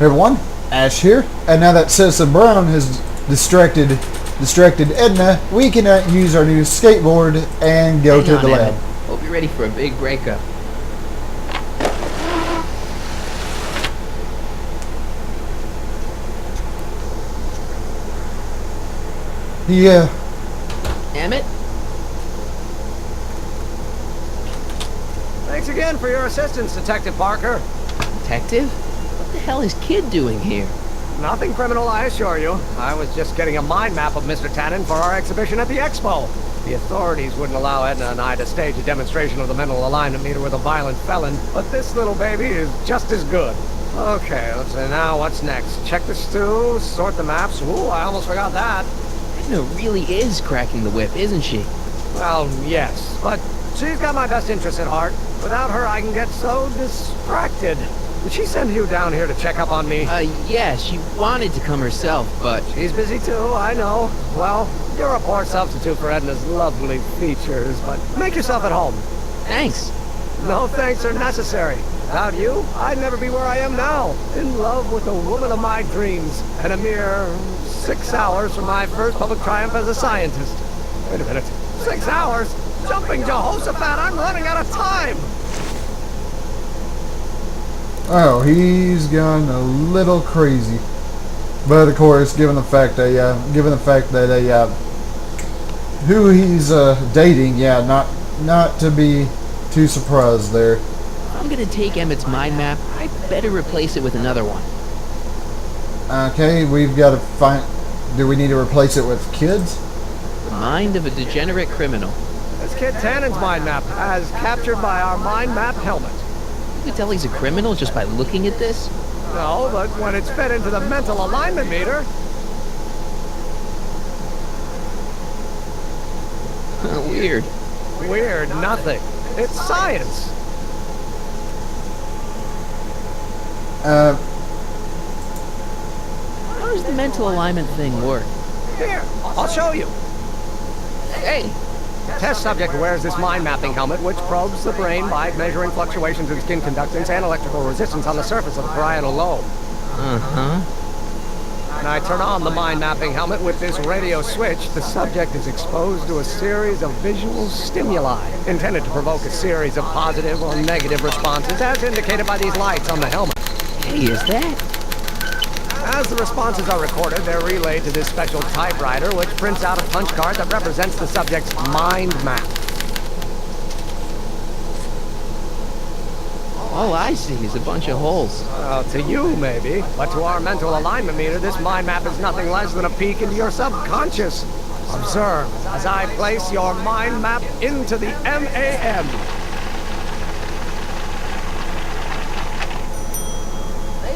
Hey everyone, Ash here, and now that Citizen Brown has distracted Edna, we can use our new skateboard and go to the lab. Hope you're ready for a big breakup. Yeah. Emmett? Thanks again for your assistance, Detective Parker. Detective? What the hell is Kid doing here? Nothing criminal, I assure you. I was just getting a mind map of Mr. Tannen for our exhibition at the Expo. The authorities wouldn't allow Edna and I to stage a demonstration of the mental alignment meter with a violent felon, but this little baby is just as good. Okay, let's see now what's next. Check the stew, sort the maps. Ooh, I almost forgot that. Edna really is cracking the whip, isn't she? Well, yes, but she's got my best interests at heart. Without her, I can get so distracted. Did she send you down here to check up on me? Yeah, she wanted to come herself, but... She's busy too, I know. Well, you're a poor substitute for Edna's lovely features, but make yourself at home. Thanks. No thanks are necessary. Without you, I'd never be where I am now. In love with the woman of my dreams. And a mere 6 hours from my first public triumph as a scientist. Wait a minute. 6 hours? Jumping Jehoshaphat, I'm running out of time! Oh, he's gone a little crazy. But of course, given the fact that who he's dating, yeah, not to be too surprised there. If I'm gonna take Emmett's mind map, I better replace it with another one. Okay, we've got to find. Do we need to replace it with Kids? The mind of a degenerate criminal. That's Kid Tannen's mind map, as captured by our mind map helmet. You could tell he's a criminal just by looking at this? No, but when it's fed into the mental alignment meter... Weird. Weird nothing. It's science. How does the mental alignment thing work? Here, I'll show you. Hey! Test subject wears this mind mapping helmet, which probes the brain by measuring fluctuations in skin conductance and electrical resistance on the surface of the parietal lobe. When I turn on the mind mapping helmet with this radio switch, the subject is exposed to a series of visual stimuli, intended to provoke a series of positive or negative responses, as indicated by these lights on the helmet. Hey, is that? As the responses are recorded, they're relayed to this special typewriter, which prints out a punch card that represents the subject's mind map. All I see is a bunch of holes. Well, to you, maybe. But to our mental alignment meter, this mind map is nothing less than a peek into your subconscious. Observe as I place your mind map into the MAM.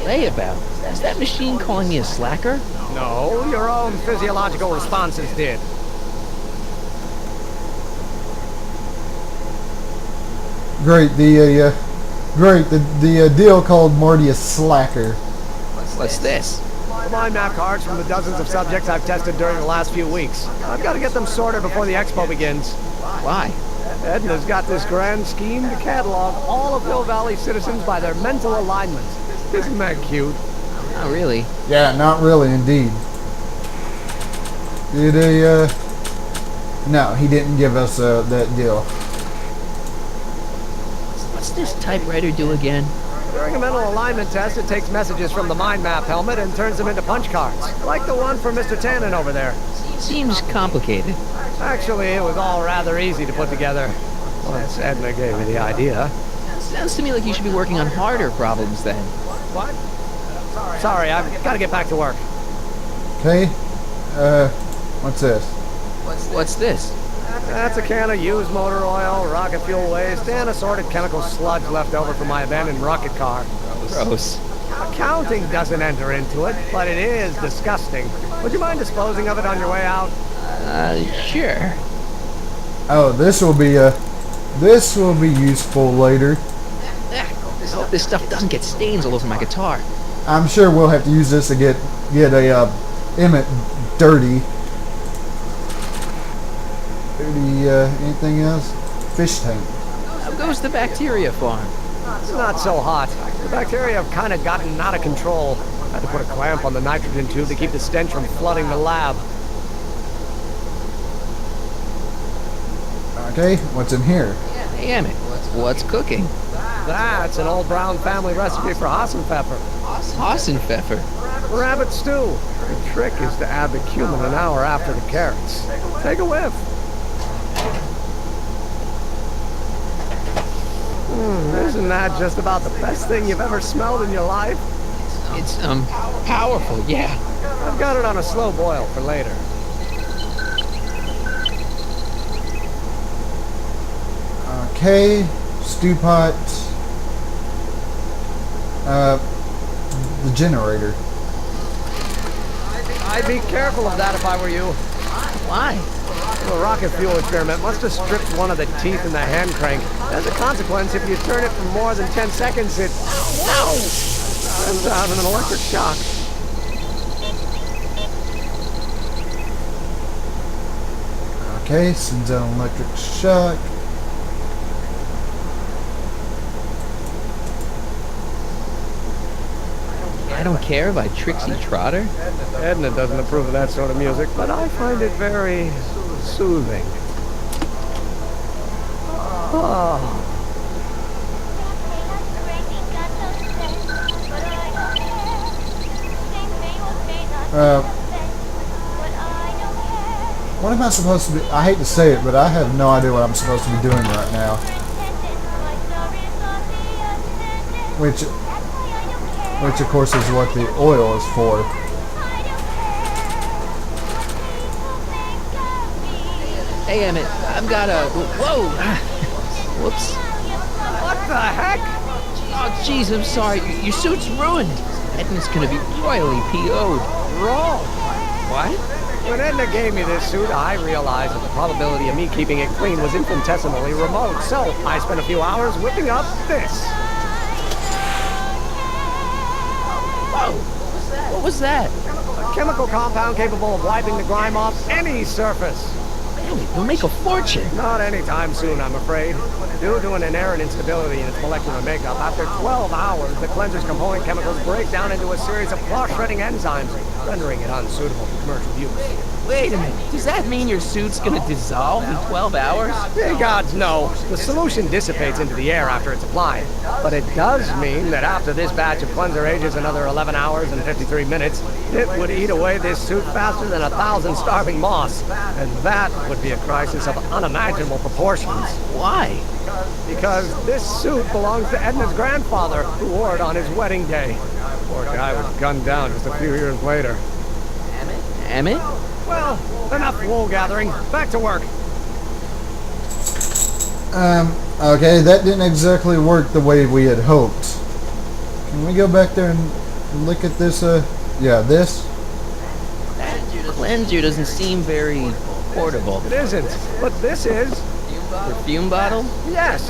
Layabout. Is that machine calling me a slacker? No, your own physiological responses did. Great, the deal called Marty a slacker. What's this? The mind map cards from the dozens of subjects I've tested during the last few weeks. I've got to get them sorted before the expo begins. Why? Edna's got this grand scheme to catalog all of Hill Valley citizens by their mental alignment. Isn't that cute? Not really. Yeah, not really, indeed. No, he didn't give us that deal. What's this typewriter do again? During a mental alignment test, it takes messages from the mind map helmet and turns them into punch cards, like the one for Mr. Tannen over there. Seems complicated. Actually, it was all rather easy to put together. Once Edna gave me the idea. Sounds to me like you should be working on harder problems then. What? Sorry, I've got to get back to work. Okay, what's this? What's this? That's a can of used motor oil, rocket fuel waste, and assorted chemical sludge left over from my abandoned rocket car. Gross. Accounting doesn't enter into it, but it is disgusting. Would you mind disposing of it on your way out? Sure. Oh, this will be useful later. Let's hope this stuff doesn't get stains all over my guitar. I'm sure we'll have to use this to get a Emmett dirty. Anything else? Fish tank. How goes the bacteria farm? Not so hot. The bacteria have kind of gotten out of control. I had to put a clamp on the nitrogen tube to keep the stench from flooding the lab. Okay, what's in here? Hey, Emmett, what's cooking? That's an old Brown family recipe for Hassenpfeffer. Hassenpfeffer. Rabbit stew. The trick is to add the cumin an hour after the carrots. Take a whiff. Isn't that just about the best thing you've ever smelled in your life? It's, powerful, yeah. I've got it on a slow boil for later. Okay, stew pot. The generator. I'd be careful of that if I were you. Why? The rocket fuel experiment must have stripped one of the teeth in the hand crank. As a consequence, if you turn it for more than 10 seconds, it... Wow! Sends out an electric shock. Okay, sends out an electric shock. I don't care by Trixie Trotter. Edna doesn't approve of that sort of music, but I find it very soothing. Oh. What am I supposed to be? I hate to say it, but I have no idea what I'm supposed to be doing right now. Which of course is what the oil is for. Hey, Emmett, I've got a... Whoa! Whoops. What the heck? Oh, jeez, I'm sorry. Your suit's ruined. Edna's gonna be royally PO'd. Wrong. What? When Edna gave me this suit, I realized that the probability of me keeping it clean was infinitesimally remote. So I spent a few hours whipping up this. Whoa! What was that? A chemical compound capable of wiping the grime off any surface. It'll make a fortune. Not anytime soon, I'm afraid. Due to an inherent instability in its molecular makeup, after 12 hours, the cleanser's component chemicals break down into a series of cloth-shredding enzymes, rendering it unsuitable for commercial use. Wait a minute. Does that mean your suit's gonna dissolve in 12 hours? Hey, gods, no. The solution dissipates into the air after it's applied. But it does mean that after this batch of cleanser ages another 11 hours and 53 minutes, it would eat away this suit faster than 1,000 starving moths. And that would be a crisis of unimaginable proportions. Why? Because this suit belongs to Edna's grandfather, who wore it on his wedding day. Poor guy was gunned down just a few years later. Emmett? Well, enough wool gathering. Back to work. Okay, that didn't exactly work the way we had hoped. Can we go back there and look at this, yeah, this? That cleanser doesn't seem very portable. It isn't, but this is. Perfume bottle? Yes.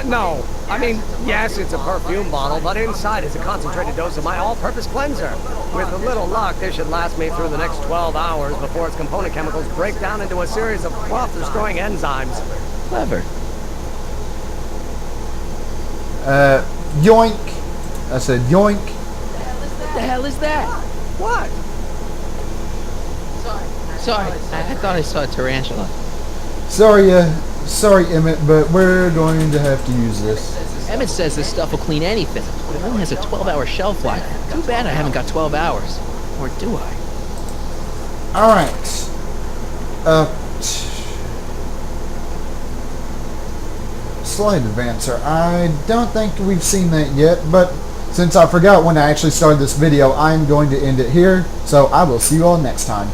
No. I mean, yes, it's a perfume bottle, but inside is a concentrated dose of my all-purpose cleanser. With a little luck, this should last me through the next 12 hours before its component chemicals break down into a series of cloth-destroying enzymes. Clever. Yoink. I said yoink. What the hell is that? What? Sorry, I thought I saw a tarantula. Sorry, Emmett, but we're going to have to use this. Emmett says this stuff will clean anything, but it only has a 12-hour shelf life. Too bad I haven't got 12 hours. Or do I? Alright. Slide advancer. I don't think we've seen that yet, but since I forgot when I actually started this video, I'm going to end it here, so I will see you all next time.